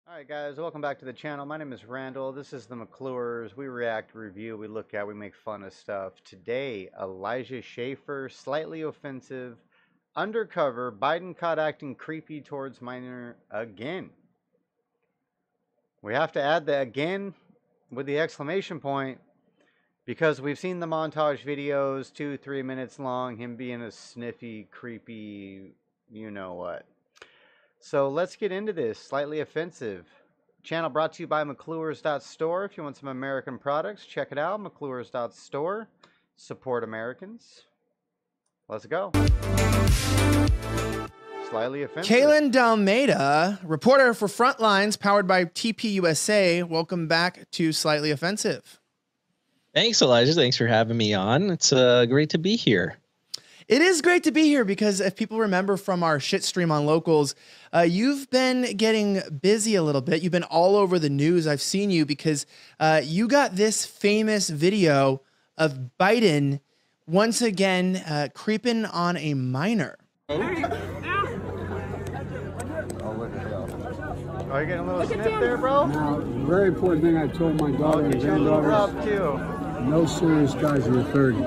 Alright guys, welcome back to the channel. My name is Randall. This is the McClures. We react, review, we look at, we make fun of stuff. Today, Elijah Schaffer, slightly offensive, undercover, Biden caught acting creepy towards minor again. We have to add the again with the exclamation point because we've seen the montage videos, 2-3 minutes long, him being a sniffy, creepy, you know what. So let's get into this. Slightly offensive. Channel brought to you by McClures.store. If you want some American products, check it out. McClures.store. Support Americans. Let's go. Slightly offensive. Kaylin Dalmeda, reporter for Frontlines, powered by TPUSA. Welcome back to Slightly Offensive. Thanks, Elijah. Thanks for having me on. It's great to be here. It is great to be here because if people remember from our shit stream on Locals, you've been getting busy a little bit. You've been all over the news. I've seen you because you got this famous video of Biden once again creeping on a minor. Oh, look at y'all. Are you getting a little sniff there, bro? Now, the very important thing I told my daughter and Get you a little rub, granddaughter too. no serious guys in your 30.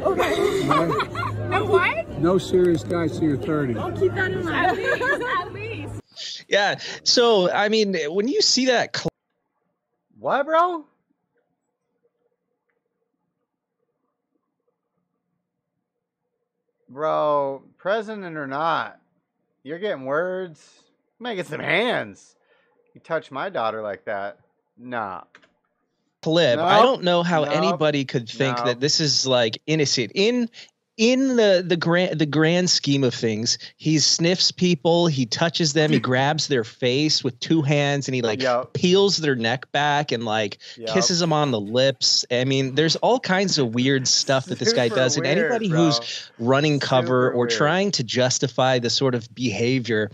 Okay. Right? And what? No serious guys to your 30. I'll keep that in mind. At least. Yeah. So, I mean, when you see that, What, bro? Bro, president or not, you're getting words. I'm gonna get some hands. You touch my daughter like that. Nah. clip, Nope. I don't know how Nope. anybody could think Nope. that this is like innocent. In the grand scheme of things, he sniffs people, he touches them, he grabs their face with two hands, and he like Yep. peels their neck back and like Yep. kisses them on the lips. I mean, there's all kinds of weird stuff that this guy Super does, and weird, anybody bro. who's running cover Super or weird. trying to justify the sort of behavior,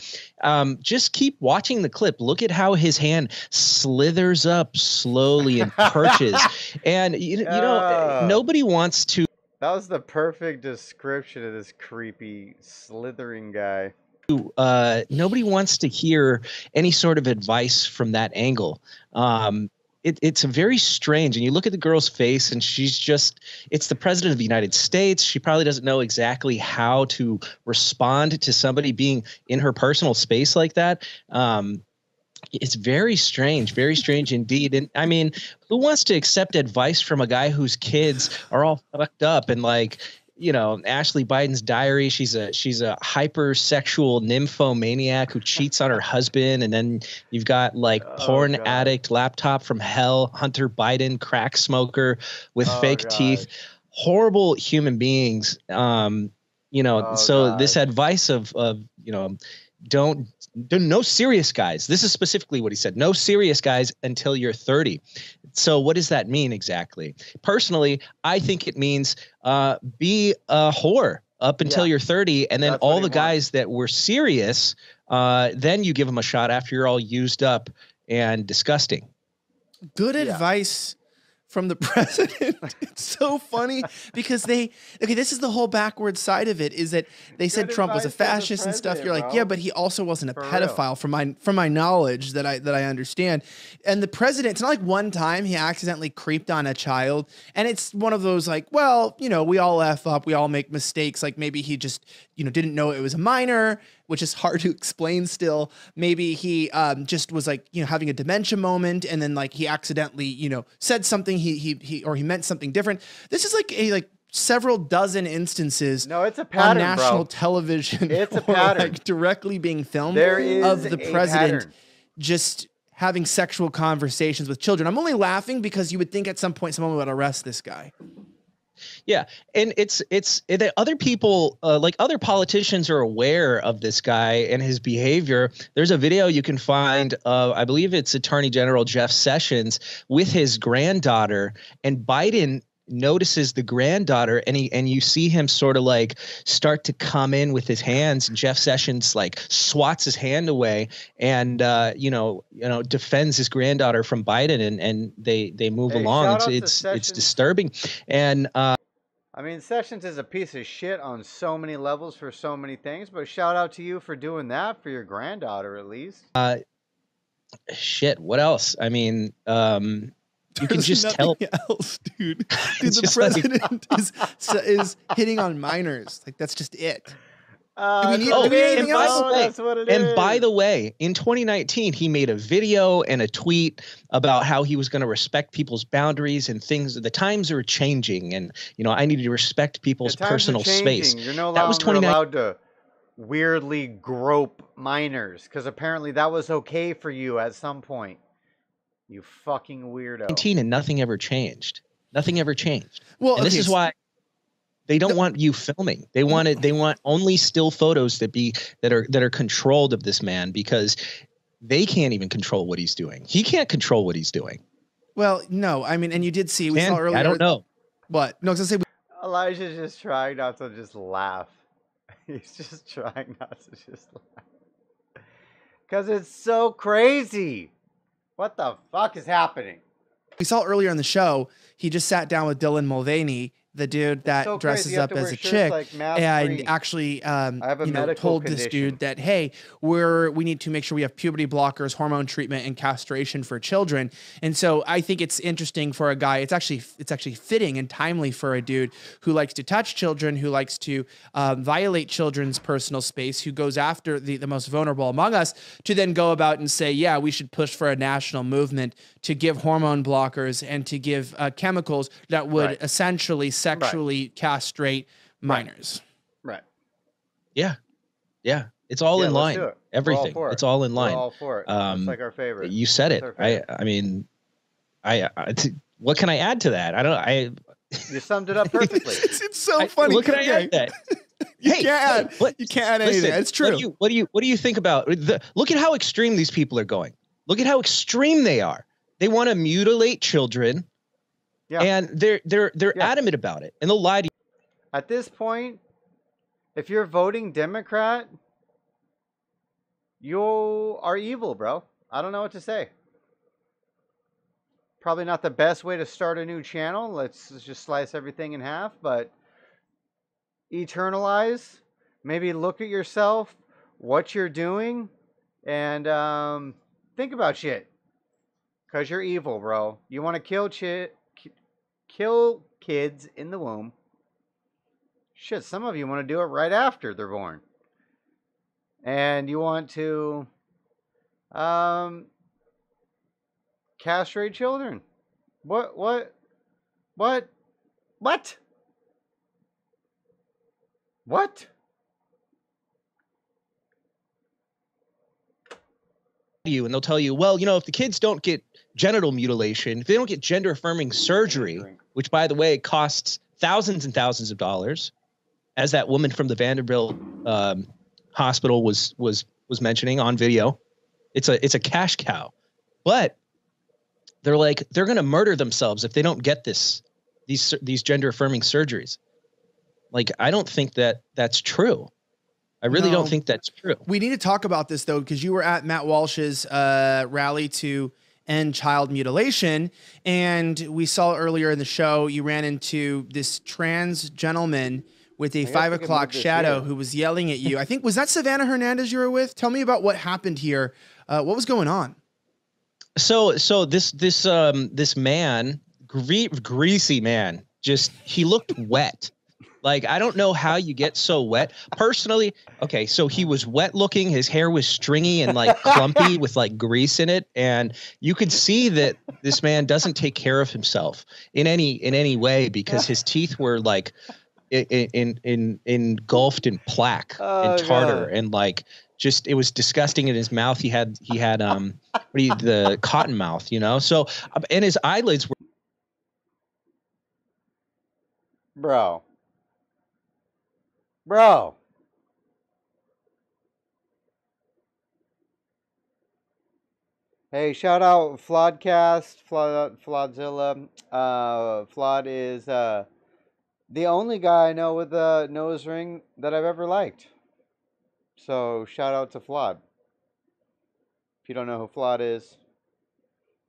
just keep watching the clip. Look at how his hand slithers up slowly and perches, and you know, nobody wants to. That was the perfect description of this creepy, slithering guy. Nobody wants to hear any sort of advice from that angle. It's very strange. And you look at the girl's face and she's just, it's the president of the United States. She probably doesn't know exactly how to respond to somebody being in her personal space like that. It's very strange indeed. And I mean, who wants to accept advice from a guy whose kids are all fucked up? And like, you know, Ashley Biden's diary, she's a hypersexual nymphomaniac who cheats on her husband. And then you've got like porn God. addict, laptop from hell, Hunter Biden, crack smoker with fake God. teeth, horrible human beings. You know, so this advice of, you know, no serious guys. This is specifically what he said. No serious guys until you're 30. So what does that mean exactly? Personally, I think it means be a whore up until you're 30. And then That's what all he the guys that were serious, then you give them a shot after you're all used up and disgusting. Good advice from the president. It's so funny because this is the whole backward side of it, is that they said Good Trump was a advice from the fascist and stuff. You're like, president, yeah, bro. but he also wasn't a For pedophile from my knowledge that I understand. And the president, it's not like one time he accidentally creeped on a child. And it's one of those like, well, you know, we all F up, we all make mistakes. Like maybe he just, you know, didn't know it was a minor, which is hard to explain still. Maybe he just was like, you know, having a dementia moment, and then like he accidentally, you know, said something he meant something different. This is like several dozen instances. No, it's a pattern, on national bro. television. It's a or, pattern. like directly being filmed There is of the a president pattern. just having sexual conversations with children. I'm only laughing because you would think at some point someone would arrest this guy. Yeah, and it's that other people, like other politicians, are aware of this guy and his behavior. There's a video you can find of, I believe it's Attorney General Jeff Sessions with his granddaughter, and Biden notices the granddaughter, and you see him sort of like start to come in with his hands, and Jeff Sessions like swats his hand away and you know defends his granddaughter from Biden, and they move along. shout out to It's Sessions. disturbing. And I mean, Sessions is a piece of shit on so many levels for so many things, but shout out to you for doing that for your granddaughter, at least. Shit. What else? I mean, you can There's just nothing tell. else, dude. Dude, It's the just like- president is hitting on minors. Like that's just it. Do we need- Oh, do we need and anything by else? the way, That's what it is. and by the way, in 2019, he made a video and a tweet about how he was going to respect people's boundaries and things. The times are changing, and I need to respect people's The times are personal space. changing. You're no That was longer 29 allowed to weirdly grope minors because apparently that was okay for you at some point. You fucking weirdo. and nothing ever changed. Nothing ever changed. Well, And this okay, is why they don't want you filming. They want only still photos that are controlled of this man, because they can't even control what he's doing. He can't control what he's doing. Well, no, I mean, and you did see we Man, saw earlier. I don't know. What? No, I was gonna say Elijah's just trying not to just laugh. He's just trying not to just laugh. Because it's so crazy. What the fuck is happening? we saw earlier in the show. He just sat down with Dylan Mulvaney, the dude that so crazy. dresses You have up to as wear a shirts chick, like mask and free. actually, have a medical told this condition. dude that, hey, we need to make sure we have puberty blockers, hormone treatment, and castration for children. And so I think it's interesting for a guy. It's actually fitting and timely for a dude who likes to touch children, who likes to violate children's personal space, who goes after the most vulnerable among us, to then go about and say, yeah, we should push for a national movement to give hormone blockers and to give chemicals that would Right. essentially sexually castrate minors. Right. Yeah. Yeah. It's all Yeah, in let's line. do it. We're all Everything. for it. It's all in line. We're all for it. It's like our favorite. You said it. It's our favorite. I mean, what can I add to that? You summed it up perfectly. It's so funny. What can I Okay. add to that? You Hey, can't add. what- You can't add anything. Listen, It's true. What do you think about look at how extreme these people are going. Look at how extreme they are. They want to mutilate children, Yeah. and they're Yeah. adamant about it, and they'll lie to you. At this point, if you're voting Democrat, you are evil, bro. I don't know what to say. Probably not the best way to start a new channel. Let's just slice everything in half, but eternalize. Maybe look at yourself, what you're doing, and think about shit. Because you're evil, bro. You want to kill kids in the womb. Shit, some of you want to do it right after they're born. And you want to castrate children. What? You, and they'll tell you, well, if the kids don't get genital mutilation, if they don't get gender affirming surgery, which by the way costs thousands and thousands of dollars, as that woman from the Vanderbilt hospital was mentioning on video, it's a cash cow. But they're going to murder themselves if they don't get these gender affirming surgeries. Like, I don't think that's true. I really don't think that's true. We need to talk about this, though, because you were at Matt Walsh's rally to end child mutilation. And we saw earlier in the show, you ran into this trans gentleman with a guess 5 we can o'clock move this shadow here. who was yelling at you. I think, was that Savannah Hernandez you were with? Tell me about what happened here. What was going on? So this man, greasy man, he looked wet. Like, I don't know how you get so wet. Personally, okay, so he was wet looking. His hair was stringy and like clumpy with like grease in it, and you could see that this man doesn't take care of himself in any way, because his teeth were like engulfed in plaque and tartar, and like just it was disgusting in his mouth. He had the cotton mouth, So and his eyelids were. Bro. Hey, shout out Flodcast, Flodzilla. Flod is the only guy I know with a nose ring that I've ever liked. So shout out to Flod. If you don't know who Flod is,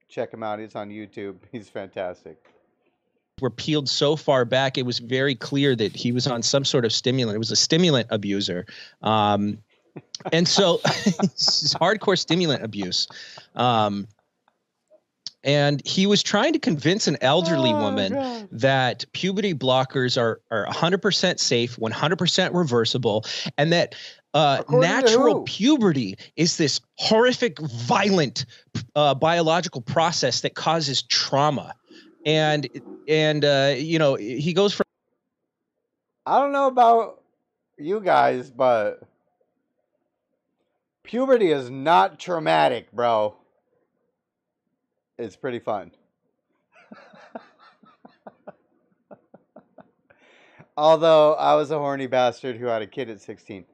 check him out. He's on YouTube. He's fantastic. Were peeled so far back, it was very clear that he was on some sort of stimulant. It was a stimulant abuser. And so it's hardcore stimulant abuse. And he was trying to convince an elderly woman that puberty blockers are 100% safe, 100% reversible, and that natural puberty is this horrific, violent biological process that causes trauma. And you know, he goes from, I don't know about you guys, but puberty is not traumatic, bro. It's pretty fun. Although I was a horny bastard who had a kid at 16.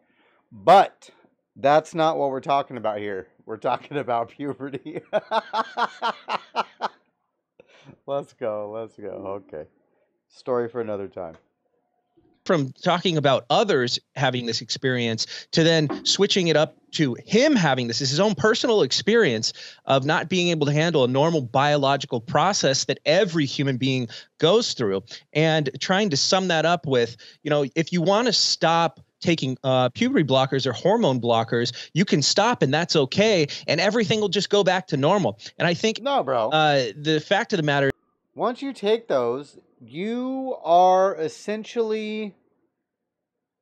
But that's not what we're talking about here. We're talking about puberty. Let's go. Let's go. Okay. Story for another time. From talking about others having this experience to then switching it up to him having this is his own personal experience of not being able to handle a normal biological process that every human being goes through, and trying to sum that up with, you know, if you want to stop taking puberty blockers or hormone blockers, you can stop and that's okay, and everything will just go back to normal. And I think no, bro. The fact of the matter, once you take those, you are essentially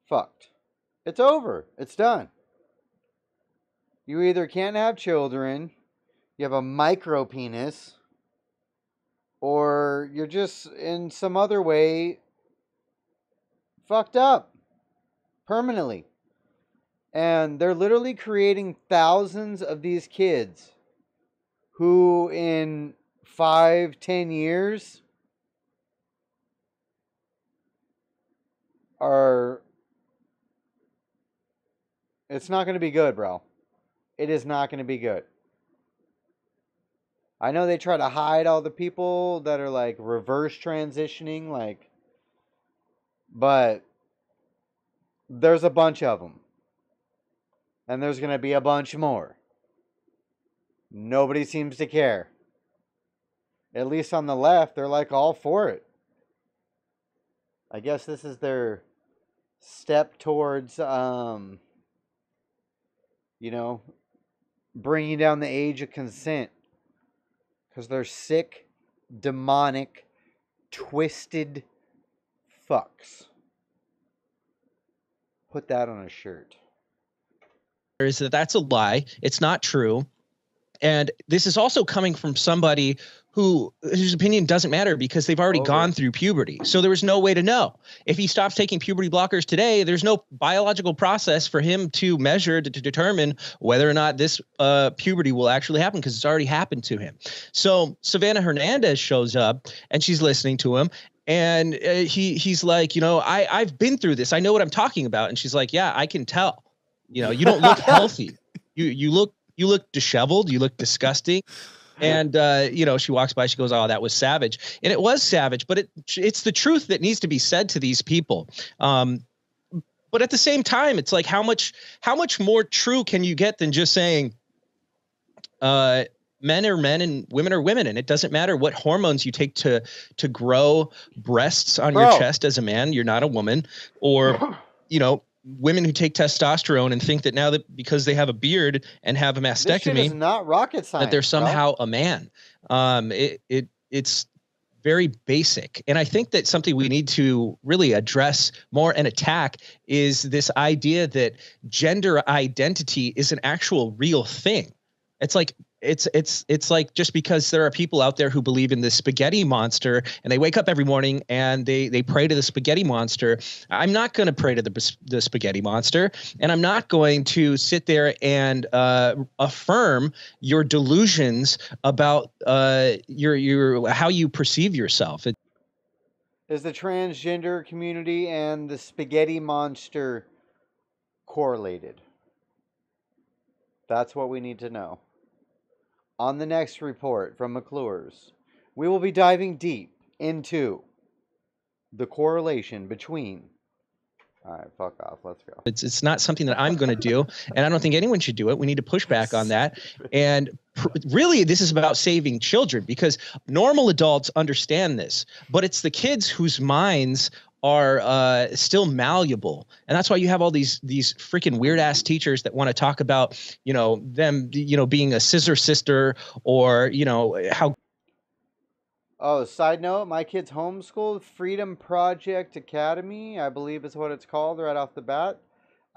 fucked. It's over. It's done. You either can't have children, you have a micro penis, or you're just in some other way fucked up permanently. And they're literally creating thousands of these kids who in 5-10 years are, it's not going to be good, bro. It is not going to be good. I know they try to hide all the people that are like reverse transitioning, like, but there's a bunch of them. And there's going to be a bunch more. Nobody seems to care. At least on the left, they're like all for it. I guess this is their step towards, you know, bringing down the age of consent. Because they're sick, demonic, twisted fucks. Put that on a shirt. is that that's a lie. It's not true. And this is also coming from somebody whose opinion doesn't matter because they've already gone through puberty. So there was no way to know. If he stops taking puberty blockers today, there's no biological process for him to measure to determine whether or not this puberty will actually happen because it's already happened to him. So Savannah Hernandez shows up and she's listening to him. And he's like, you know, I've been through this. I know what I'm talking about. And she's like, yeah, I can tell. You know, you don't look healthy. You look disheveled. You look disgusting. And, you know, she walks by, she goes, oh, that was savage. And it was savage, but it's the truth that needs to be said to these people. But at the same time, it's like, how much more true can you get than just saying, men are men and women are women. And it doesn't matter what hormones you take to grow breasts on your chest as a man, you're not a woman. Or, you know, women who take testosterone and think that now that because they have a beard and have a mastectomy, this shit is not rocket science, that they're somehow a man. It's very basic. And I think that something we need to really address more and attack is this idea that gender identity is an actual real thing. It's like it's like just because there are people out there who believe in the spaghetti monster and they wake up every morning and they pray to the spaghetti monster. I'm not going to pray to the spaghetti monster, and I'm not going to sit there and affirm your delusions about your how you perceive yourself. Is the transgender community and the spaghetti monster correlated? That's what we need to know. On the next report from McClure's, we will be diving deep into the correlation between... All right, fuck off. Let's go. It's not something that I'm going to do, and I don't think anyone should do it. We need to push back on that. And really, this is about saving children because normal adults understand this, but it's the kids whose minds are still malleable, and that's why you have all these freaking weird ass teachers that want to talk about, you know, them, you know, being a scissor sister, or, you know, how. Oh, side note, my kid's homeschooled. Freedom Project Academy, I believe is what it's called right off the bat.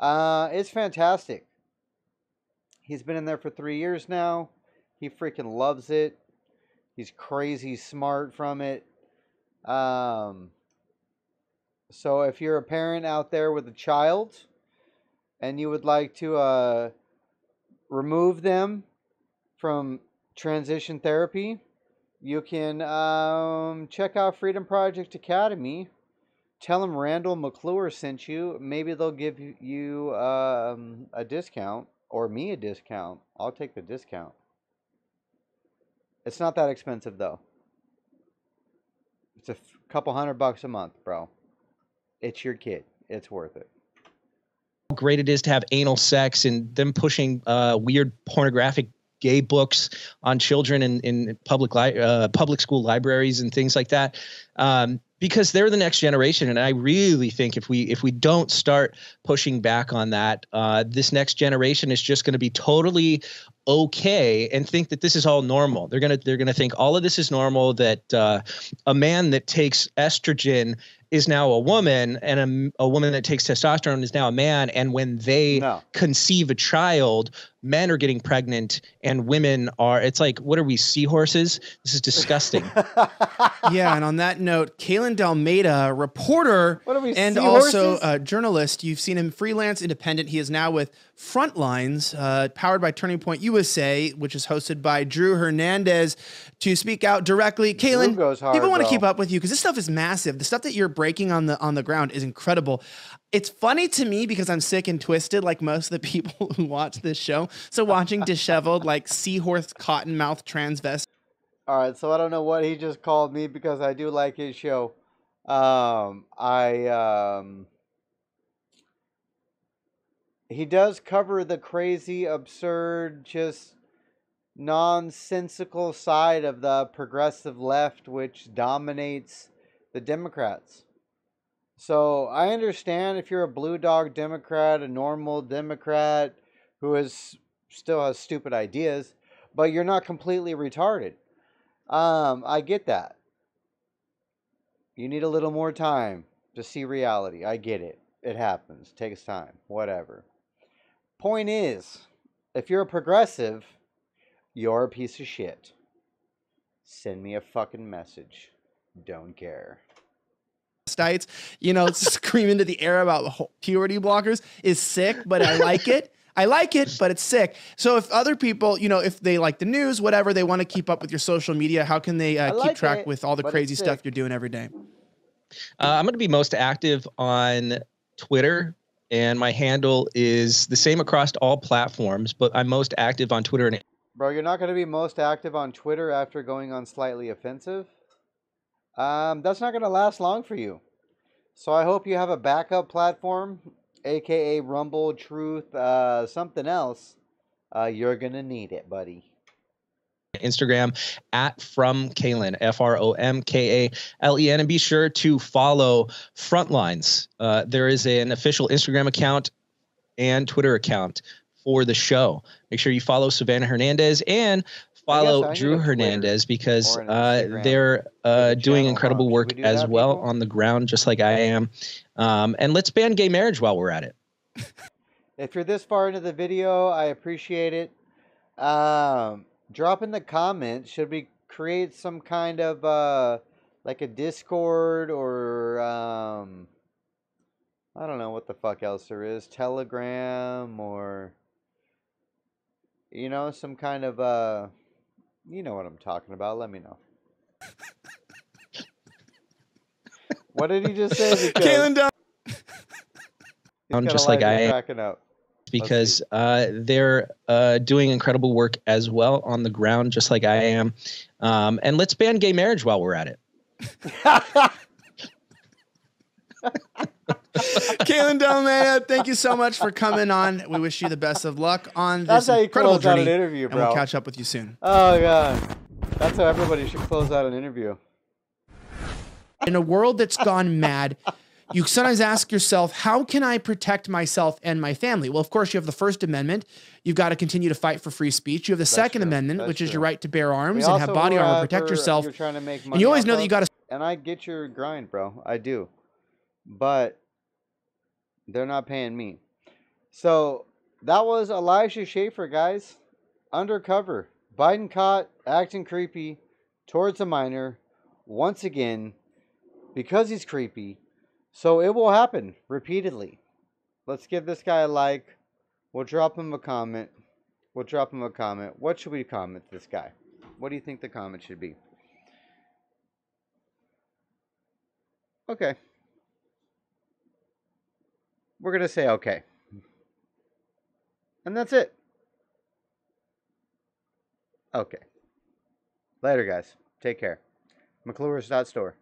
It's fantastic. He's been in there for 3 years now. He freaking loves it. He's crazy smart from it. So if you're a parent out there with a child and you would like to remove them from transition therapy, you can check out Freedom Project Academy. Tell them Randall McClure sent you. Maybe they'll give you a discount, or me a discount. I'll take the discount. It's not that expensive, though. It's a couple $100 a month, bro. It's your kid. It's worth it. How great it is to have anal sex, and them pushing weird pornographic gay books on children in public school libraries and things like that, because they're the next generation. And I really think if we don't start pushing back on that, this next generation is just going to be totally okay and think that this is all normal. They're gonna think all of this is normal, that a man that takes estrogen is now a woman, and a woman that takes testosterone is now a man. And when they conceive a child, men are getting pregnant and women are, it's like, what are we, seahorses? This is disgusting. Yeah, and on that note, Kalen Dalmeda, reporter and seahorses? also a journalist. You've seen him freelance, independent. He is now with Frontlines, powered by Turning Point USA, which is hosted by Drew Hernandez, to speak out directly. Kalen, people want to keep up with you because this stuff is massive. The stuff that you're breaking on the ground is incredible. It's funny to me because I'm sick and twisted, like most of the people who watch this show. So watching disheveled, like seahorse cottonmouth transvestite. All right, so I don't know what he just called me because I do like his show. He does cover the crazy, absurd, just nonsensical side of the progressive left, which dominates the Democrats. So I understand if you're a blue dog Democrat, a normal Democrat who still has stupid ideas, but you're not completely retarded. I get that. You need a little more time to see reality. I get it. It happens. It takes time. Whatever. Point is, if you're a progressive, you're a piece of shit. Send me a fucking message. Don't care. You know, scream into the air about puberty blockers is sick, but I like it. I like it, but it's sick. So if other people, you know, if they like the news, whatever, they want to keep up with your social media, how can they keep track with all the crazy stuff you're doing every day? I'm going to be most active on Twitter, and my handle is the same across all platforms, but I'm most active on Twitter. Bro, you're not going to be most active on Twitter after going on Slightly Offensive? That's not going to last long for you. So I hope you have a backup platform, aka Rumble, Truth, something else. You're going to need it, buddy. Instagram at From Kalen, FROMKALEN, and be sure to follow Frontlines. There is an official Instagram account and Twitter account for the show. Make sure you follow Savannah Hernandez and follow Drew Hernandez, because they're doing incredible work as well on the ground, just like I am. And let's ban gay marriage while we're at it. If you're this far into the video, I appreciate it. Drop in the comments, should we create some kind of like a Discord or I don't know what the fuck else there is, Telegram, or you know, some kind of you know what I'm talking about. Let me know. What did he just say? Kalen down. Just like I am. Because they're doing incredible work as well on the ground, just like I am. And let's ban gay marriage while we're at it. Kalen Dalmeda, thank you so much for coming on. We wish you the best of luck on this incredible journey. An interview, bro. And we'll catch up with you soon. Oh, God. That's how everybody should close out an interview. In a world that's gone mad, you sometimes ask yourself, how can I protect myself and my family? Well, of course, you have the First Amendment. You've got to continue to fight for free speech. You have the Second true. Amendment, That's which is your true. right to bear We arms and have also, body armor, protect whoever yourself. you're trying to make money And you always off know that of, you got to. and I get your grind, bro. I do. But they're not paying me. So that was Elijah Schaefer, guys. Undercover. Biden caught acting creepy towards a minor once again because he's creepy. So it will happen repeatedly. Let's give this guy a like. We'll drop him a comment. What should we comment this guy? What do you think the comment should be? Okay. We're going to say okay. And that's it. Okay. Later, guys. Take care. McClure's.store.